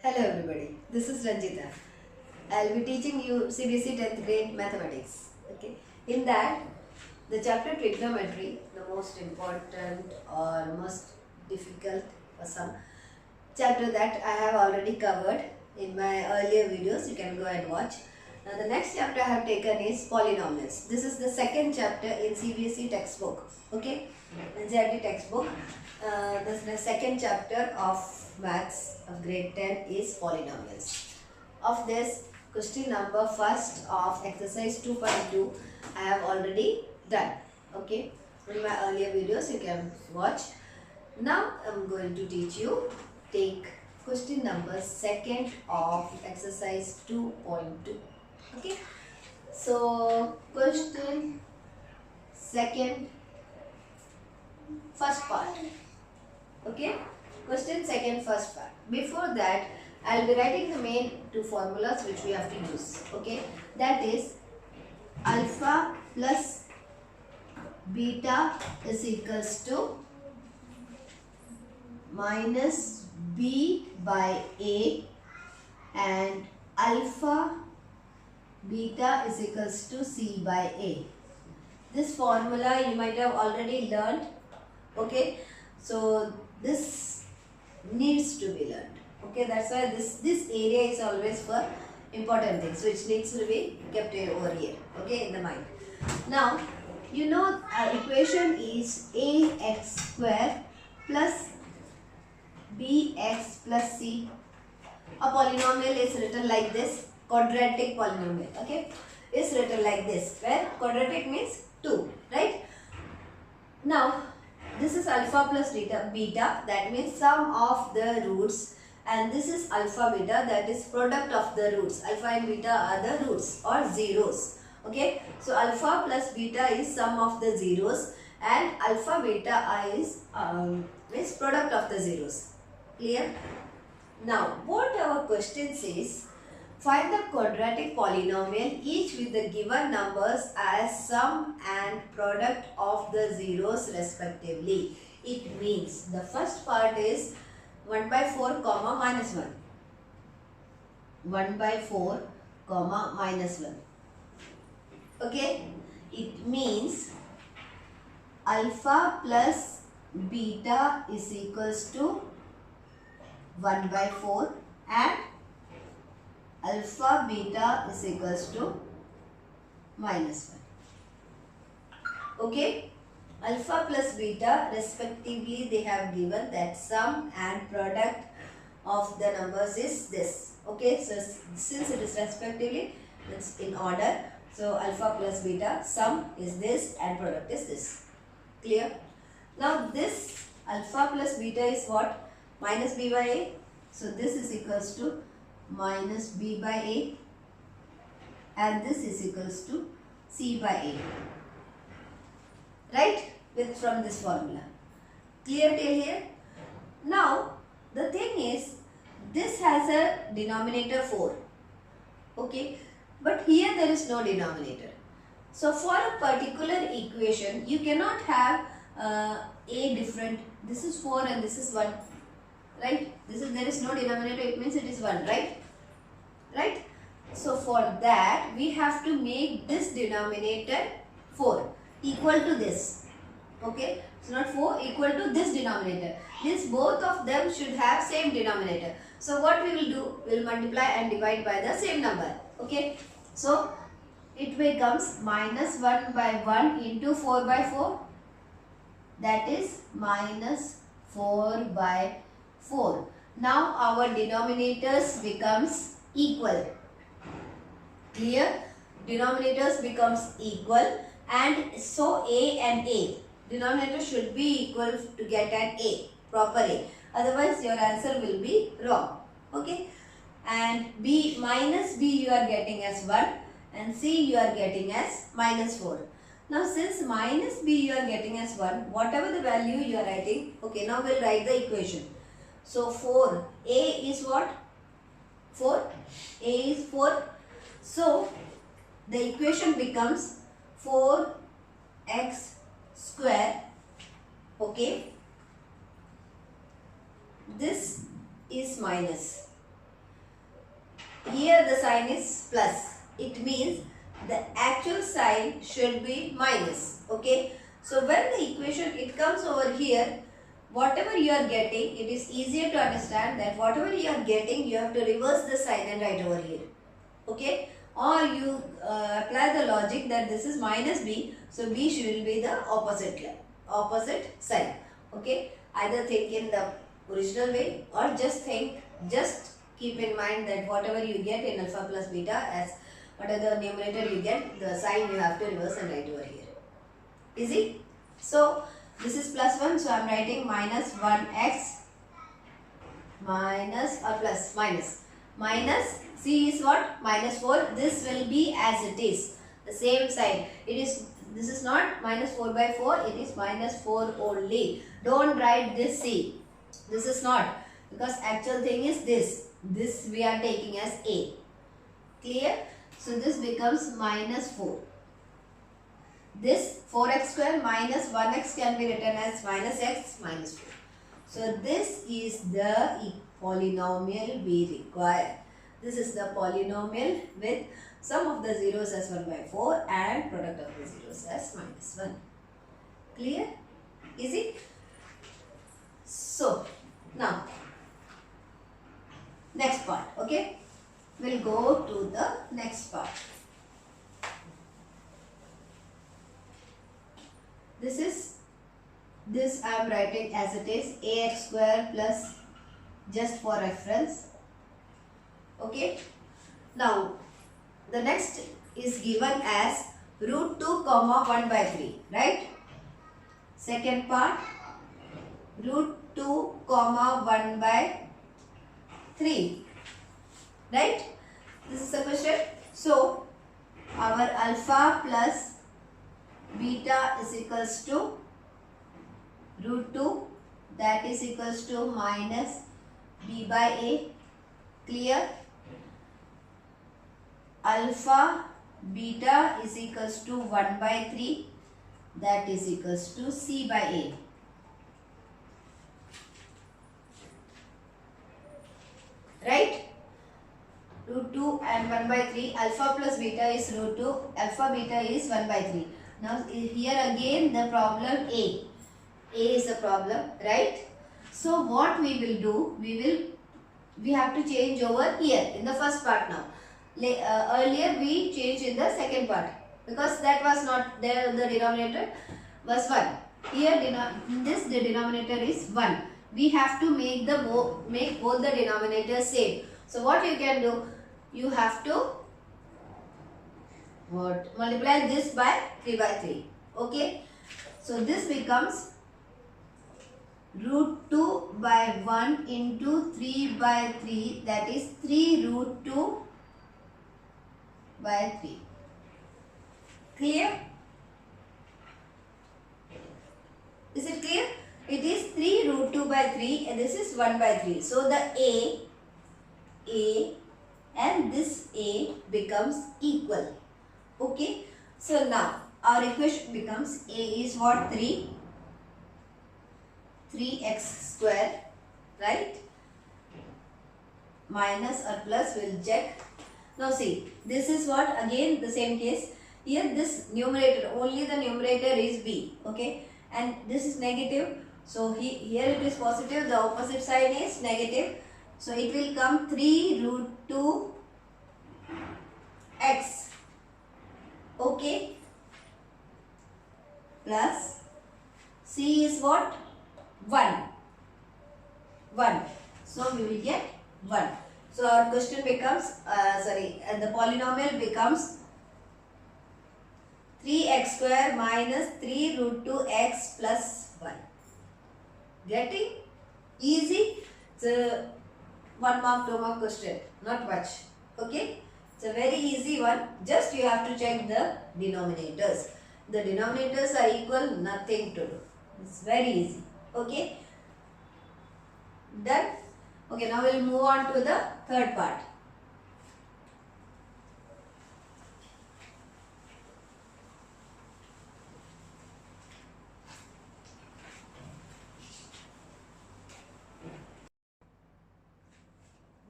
Hello everybody, this is Ranjita. I'll be teaching you CBSE 10th grade mathematics. Okay. In that, the chapter trigonometry, the most important or most difficult or some chapter that I have already covered in my earlier videos. You can go and watch. Now the next chapter I have taken is polynomials. This is the second chapter in CBSE textbook. Okay, NCERT textbook. This is the second chapter of maths of grade 10 is polynomials. Of this, question number first of exercise 2.2 I have already done. Okay, in my earlier videos you can watch. Now I am going to teach you. Take question number second of exercise 2.2. Okay, so question second first part. Okay, question second first part. Before that, I'll be writing the main two formulas which we have to use. Okay, that is alpha plus beta is equals to minus b by a, and alpha beta is equals to c by a. This formula you might have already learned. Okay, so this needs to be learned. Okay, that's why this area is always for important things which needs to be kept over here. Okay, in the mind. Now you know our equation is ax square plus bx plus c. A polynomial is written like this. Quadratic polynomial, okay, is written like this, where quadratic means 2, right? Now this is alpha plus beta, that means sum of the roots, and this is alpha beta, that is product of the roots. Alpha and beta are the roots or zeros. Okay, so alpha plus beta is sum of the zeros, and alpha beta is product of the zeros. Clear? Now what our question says, find the quadratic polynomial each with the given numbers as sum and product of the zeros respectively. It means the first part is 1 by 4 comma minus 1. 1 by 4 comma minus 1. Okay, it means alpha plus beta is equals to 1 by 4 and alpha beta is equals to minus 1. Okay, alpha plus beta respectively they have given that sum and product of the numbers is this. Okay, so since it is respectively, it's in order. So alpha plus beta, sum is this and product is this. Clear? Now this alpha plus beta is what? Minus b by a. So this is equals to minus b by a, and this is equals to c by a, right, from this formula. Clear till here? Now the thing is, this has a denominator 4, okay, but here there is no denominator. So for a particular equation you cannot have a different. This is 4 and this is 1, right? There is no denominator, it means it is 1, right? So for that we have to make this denominator 4 equal to this. Okay, so not 4 equal to this denominator. This both of them should have same denominator. So what we will do, we will multiply and divide by the same number. Okay, so it becomes minus 1 by 1 into 4 by 4, that is minus 4 by 4. Now our denominators becomes equal. Clear? Denominators becomes equal, and so a and a. Denominator should be equal to get an a, proper a. Otherwise your answer will be wrong. Okay? And b minus b you are getting as 1 and c you are getting as minus 4. Now since minus b you are getting as 1, whatever the value you are writing, okay, now we will write the equation. So 4, a is what? 4, a is 4. So the equation becomes 4x square. Okay, this is minus. here the sign is plus. It means the actual sign should be minus. Okay. So when the equation it comes over here, whatever you are getting, it is easier to understand that whatever you are getting, you have to reverse the sign and write over here. Okay. Or you apply the logic that this is minus b, so b should be the opposite sign. Okay. Either think in the original way or just keep in mind that whatever you get in alpha plus beta, as whatever the numerator you get, the sign you have to reverse and write over here. Easy? So this is plus 1, so I am writing minus 1x minus or plus minus c is what? Minus 4. This will be as it is. The same sign. This is not minus 4 by 4. It is minus 4 only. Don't write this c. This is not. Because actual thing is this. This we are taking as a. Clear? So this becomes minus 4. This 4x square minus 1x can be written as minus x minus 4. So this is the polynomial we require. This is the polynomial with sum of the zeros as 1 by 4 and product of the zeros as minus 1. Clear? Easy? So, now, next part, okay? We'll go to the next part. This I am writing as it is, ax square plus, just for reference. Okay. Now, the next is given as root 2 comma 1 by 3, right? Second part, root 2 comma 1 by 3, right? This is the question. So, our alpha plus beta is equals to root 2, that is equals to minus b by a. Clear? Alpha beta is equals to 1 by 3, that is equals to c by a. Right? Root 2 and 1 by 3. Alpha plus beta is root 2. Alpha beta is 1 by 3. Now here again the problem a. A is the problem, right? So what we will do, we have to change over here in the first part now. Earlier we changed in the second part because that was not there, the denominator was 1. Here the denominator is 1. We have to make both the denominators same. So what you can do, you have to multiply this by 3 by 3. Okay. So this becomes root 2 by 1 into 3 by 3, that is 3 root 2 by 3. Clear? Is it clear? It is 3 root 2 by 3 and this is 1 by 3. So the A and this A becomes equal. Okay. So now our equation becomes A is what? 3x square, right? Minus or plus, we'll check. Now see, this is what? Again the same case. Here this numerator, only the numerator is b, okay? And this is negative. So here it is positive, the opposite sign is negative. So it will come 3 root 2 x, okay? Plus c is what? 1. So we will get 1. So our question becomes, the polynomial becomes 3x square minus 3 root 2x plus 1. Getting? Easy? It's a 1 mark, 2 mark question. Not much. Okay? It's a very easy one. Just you have to check the denominators. The denominators are equal, nothing to do. It's very easy. Okay? Done? Okay, now we'll move on to the third part.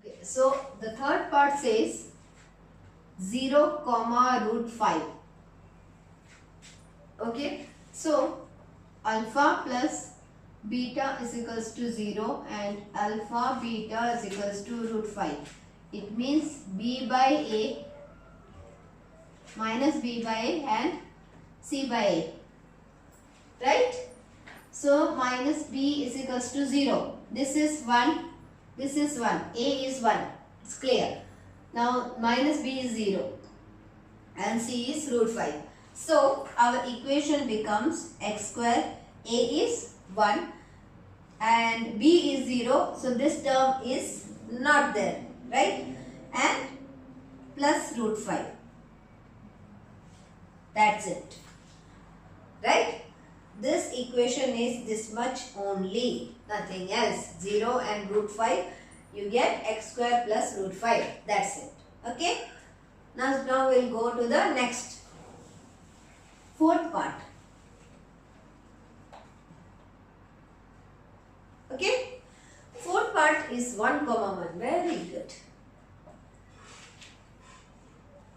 Okay, So the third part says 0 comma root 5. Okay, so alpha plus beta is equals to 0 and alpha beta is equals to root 5. It means b by a minus b by a and c by a, right? So minus b is equals to 0. This is 1, this is 1, a is 1, it's clear. Now minus b is 0 and c is root 5. So our equation becomes x square, a is 1 and b is 0. So this term is not there, right? And plus root 5. That's it, right? This equation is this much only, nothing else. 0 and root 5, you get x square plus root 5. That's it. Okay. Now we'll go to the next, fourth part. Okay. Fourth part is 1 comma 1. Very good.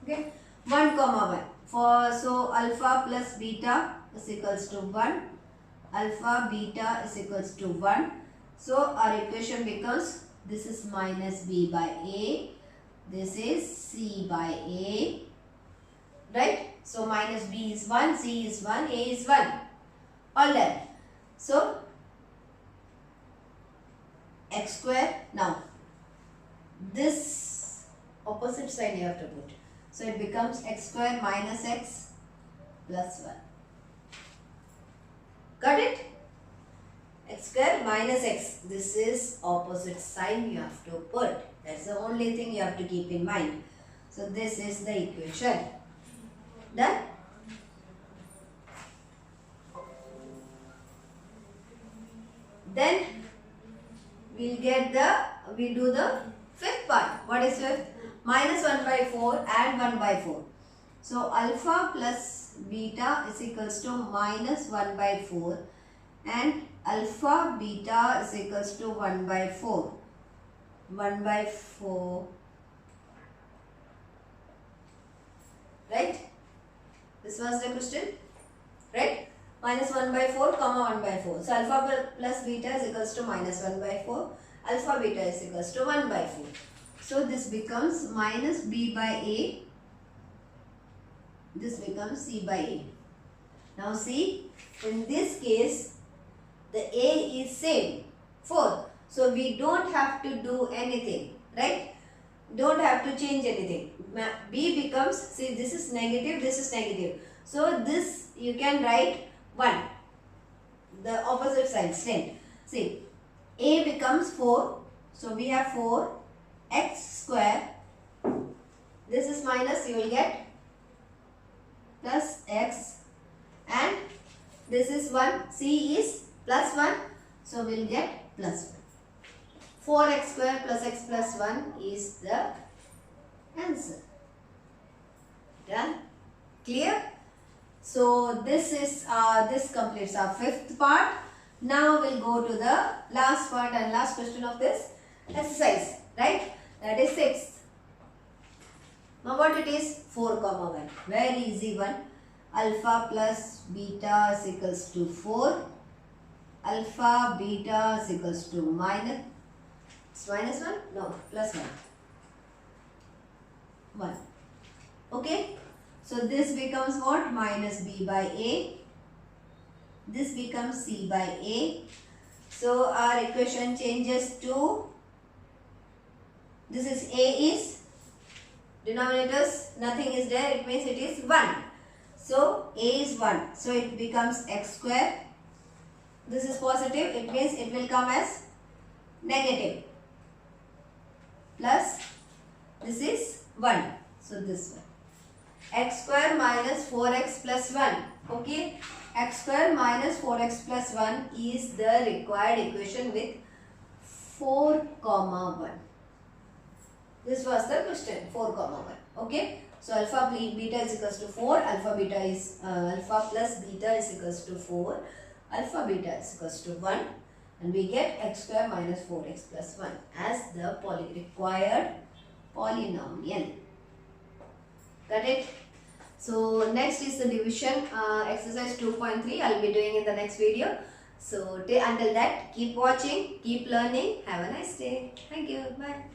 Okay. 1 comma 1. So alpha plus beta is equals to 1. Alpha beta is equals to 1. So our equation becomes, this is minus b by a. This is c by a. Right? So minus b is 1, c is 1, a is 1. All done. So x square. Now this opposite side you have to put. So it becomes x square minus x plus 1. Got it? X square minus x. This is opposite sign you have to put. That's the only thing you have to keep in mind. So this is the equation. Done? Then we'll do the fifth part. What is fifth? Minus 1 by 4 and 1 by 4. So alpha plus beta is equals to minus 1 by 4 and alpha beta is equals to 1 by 4. 1 by 4. Right? This was the question. Right? Minus 1 by 4 comma 1 by 4. So alpha plus beta is equals to minus 1 by 4. Alpha beta is equals to 1 by 4. So this becomes minus b by a. This becomes c by a. Now see, in this case, the a is same, 4. So we don't have to do anything, right? Don't have to change anything. B becomes, see, this is negative, this is negative. So this you can write 1. The opposite side, same. See, a becomes 4. So we have 4 x square. This is minus, you will get plus x, and this is 1, c is plus 1, so we will get plus 1. 4x square plus x plus 1 is the answer. Done? Clear? So this completes our fifth part. Now we'll go to the last part and last question of this exercise, right? That is sixth. Now what it is? 4 comma 1. Very easy one. Alpha plus beta is equals to 4. Alpha beta is equals to minus. It's minus 1? No, plus 1. 1. Okay. So this becomes what? Minus b by a. This becomes c by a. So our equation changes to, this is a is, denominators, nothing is there, it means it is 1. So a is 1. So it becomes x square. This is positive, it means it will come as negative. Plus, this is 1. So this one. X square minus 4x plus 1. Okay. X square minus 4x plus 1 is the required equation with 4 comma 1. This was the question, 4 comma 1. Okay. So alpha beta is equals to 4. Alpha beta is alpha plus beta is equals to 4. Alpha beta is equals to 1. and we get x square minus 4x plus 1 as the required polynomial. Got it? So next is the division exercise 2.3. I'll be doing in the next video. So until that, keep watching, keep learning. Have a nice day. Thank you. Bye.